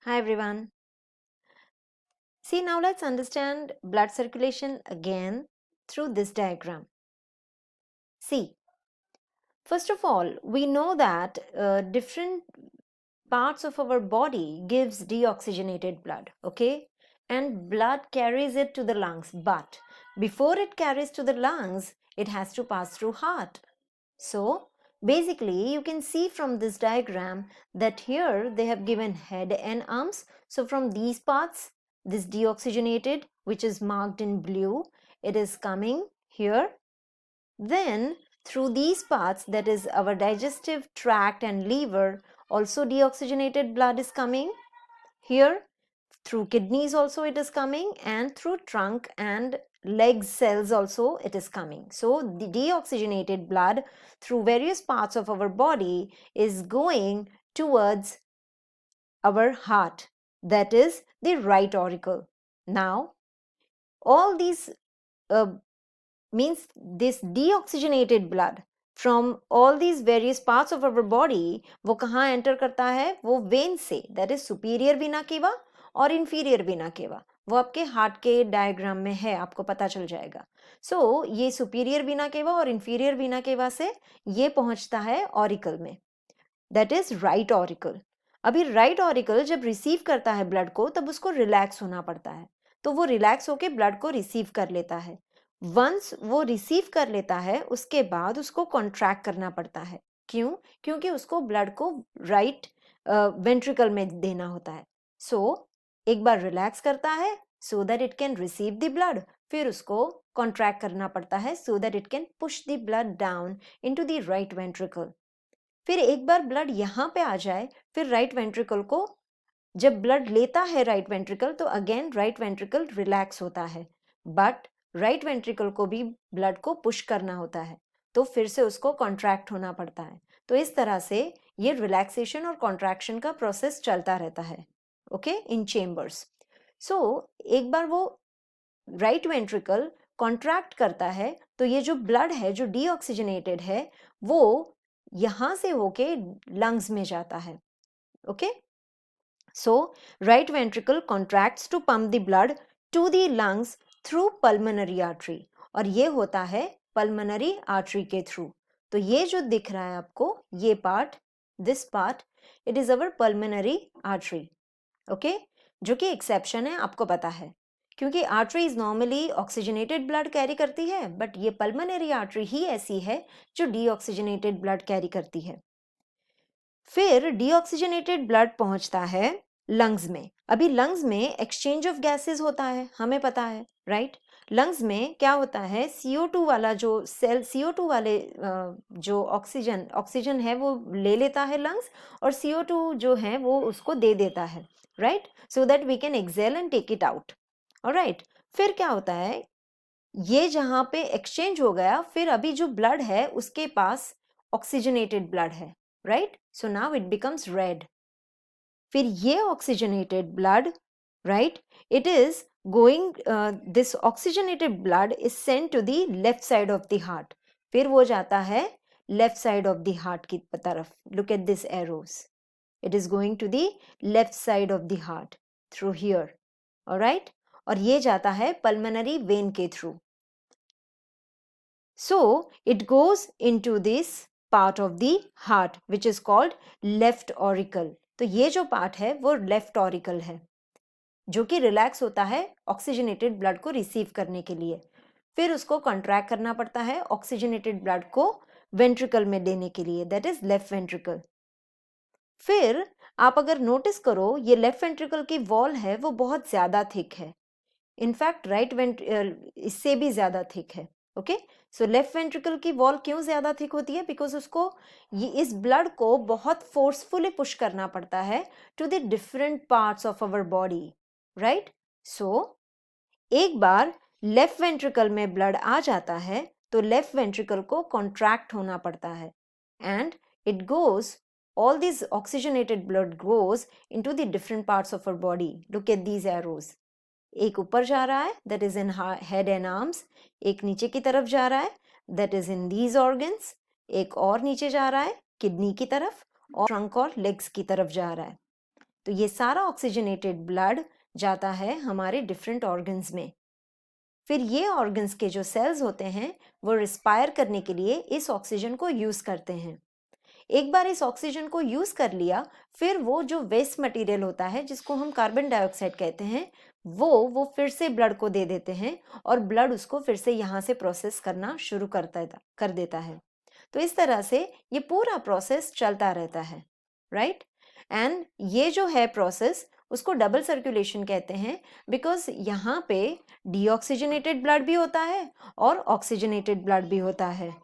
Hi everyone. See, now let's understand blood circulation again through this diagram. See, first of all, we know that different parts of our body gives deoxygenated blood, okay? And blood carries it to the lungs, but before it carries to the lungs, it has to pass through heart. So, basically, you can see from this diagram that here they have given head and arms. So, from these parts, this deoxygenated, which is marked in blue, it is coming here. Then, through these parts, that is our digestive tract and liver, also deoxygenated blood is coming here. Through kidneys also it is coming, and through trunk and leg cells also it is coming. So the deoxygenated blood through various parts of our body is going towards our heart, that is the right auricle. Now all these means this deoxygenated blood from all these various parts of our body वो कहाँ enter करता है? वो when से, that is superior Veena केवा और inferior vena केवा. वो आपके हार्ट के डायग्राम में है, आपको पता चल जाएगा. सो ये सुपीरियर वीना केवा और इंफीरियर वीना केवा से ये पहुंचता है ऑरिकल में, दैट इज राइट ऑरिकल. अभी राइट ऑरिकल जब रिसीव करता है ब्लड को तब उसको रिलैक्स होना पड़ता है, तो वो रिलैक्स होके ब्लड को रिसीव कर लेता है. वंस वो रिसीव कर लेता है उसके बाद उसको कॉन्ट्रैक्ट करना पड़ता है. क्यों? क्योंकि उसको ब्लड को राइट वेंट्रिकल में देना होता है. सो एक बार रिलैक्स करता है so that it can receive the blood, फिर उसको कॉन्ट्रैक्ट करना पड़ता है so that it can push the blood down into the right ventricle. फिर एक बार ब्लड यहाँ पे आ जाए, फिर राइट वेंट्रिकल को जब ब्लड लेता है राइट वेंट्रिकल तो अगेन राइट वेंट्रिकल रिलैक्स होता है, बट राइट वेंट्रिकल को भी ब्लड को पुश करना होता है, तो फिर से उसको कॉन्ट्रैक्ट होना पड़ता है. तो इस तरह से ये रिलैक्सेशन और कॉन्ट्रैक्शन का प्रोसेस चलता रहता है, ओके, इन चेम्बर्स. सो एक बार वो राइट वेंट्रिकल कॉन्ट्रैक्ट करता है तो ये जो ब्लड है जो डीऑक्सीजनेटेड है वो यहां से होके लंग्स में जाता है, okay. So right ventricle contracts to pump the blood to the lungs through pulmonary artery, और ये होता है पल्मोनरी आर्टरी के थ्रू. तो ये जो दिख रहा है आपको ये part, this part, it is our pulmonary artery, okay. जो कि एक्सेप्शन है, आपको पता है, क्योंकि arteries normally oxygenated blood carry करती है, बट ये पल्मोनरी आर्टरी ही ऐसी है जो डीऑक्सीजनेटेड ब्लड कैरी करती है. फिर डीऑक्सीजनेटेड ब्लड पहुंचता है लंग्स में. अभी लंग्स में एक्सचेंज ऑफ गैसेस होता है, हमें पता है, राइट. लंग्स में क्या होता है, CO2 वाला जो सेल, CO2 वाले जो ऑक्सीजन है वो ले लेता है लंग्स, और CO2 जो है वो उसको दे देता है, right, so that we can exhale and take it out. Alright. फिर क्या होता है, ये जहां पे एक्सचेंज हो गया, फिर अभी जो ब्लड है उसके पास ऑक्सीजनेटेड ब्लड है, right. So now it becomes red. फिर ये oxygenated blood, right, it is going, this oxygenated blood is sent to the left side of the heart. फिर वो जाता है left side of the heart की तरफ. Look at this arrows, it is going to the left side of the heart through here, alright. और ये जाता है पल्मोनरी वेन के through. So it goes into this part of the heart which is called left auricle. तो ये जो part है वो लेफ्ट ऑरिकल है जो कि रिलैक्स होता है ऑक्सीजनेटेड ब्लड को रिसीव करने के लिए. फिर उसको कॉन्ट्रैक्ट करना पड़ता है ऑक्सीजनेटेड ब्लड को वेंट्रिकल में देने के लिए, दैट इज लेफ्ट वेंट्रिकल. फिर आप अगर नोटिस करो ये लेफ्ट वेंट्रिकल की वॉल है वो बहुत ज्यादा थिक है. इनफैक्ट इससे भी ज्यादा थिक है, ओके. सो लेफ्ट वेंट्रिकल की वॉल क्यों ज्यादा थिक होती है, बिकॉज उसको ये इस ब्लड को बहुत फोर्सफुली पुश करना पड़ता है to the different parts of our body, right. So एक बार लेफ्ट वेंट्रिकल में ब्लड आ जाता है तो लेफ्ट वेंट्रिकल को कॉन्ट्रैक्ट होना पड़ता है, and it goes, all this oxygenated blood goes into the different parts of our body. Look at these arrows. एक ऊपर जा रहा है, that is in head and arms. एक नीचे की तरफ जा रहा है, that is in these organs. एक और नीचे जा रहा है किडनी की तरफ, और ट्रंक और लेग्स की तरफ जा रहा है. तो ये सारा ऑक्सीजनेटेड ब्लड जाता है हमारे डिफरेंट ऑर्गन्स में। फिर ये ऑर्गन्स के जो सेल्स होते हैं वो रिस्पायर करने के लिए इस ऑक्सीजन को यूज करते हैं। एक बार इस ऑक्सीजन को यूज कर लिया, फिर वो जो वेस्ट मटेरियल होता है जिसको हम कार्बन डाइऑक्साइड कहते हैं, वो फिर से ब्लड को दे देते हैं और ब्लड उसको फिर से यहाँ से प्रोसेस करना शुरू कर देता है। तो इस तरह से ये पूरा प्रोसेस चलता रहता है, राइट। एंड ये जो है प्रोसेस, उसको डबल सर्कुलेशन कहते हैं, बिकॉज यहाँ पे डीऑक्सीजनेटेड ब्लड भी होता है और ऑक्सीजनेटेड ब्लड भी होता है।